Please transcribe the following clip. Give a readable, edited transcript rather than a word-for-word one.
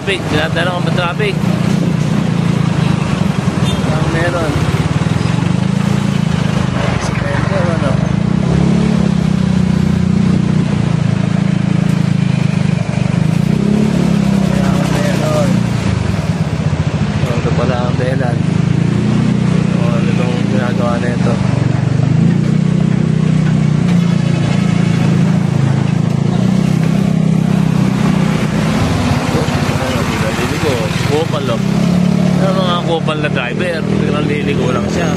traffic. Tinatanong kung ba traffic. Ang meron. Ito ano. Ang meron. Ito pala ang belan. Ano itong ginagawa na ito. Kupal, oh. Yung mga kupal na driver, naliligo lang siya.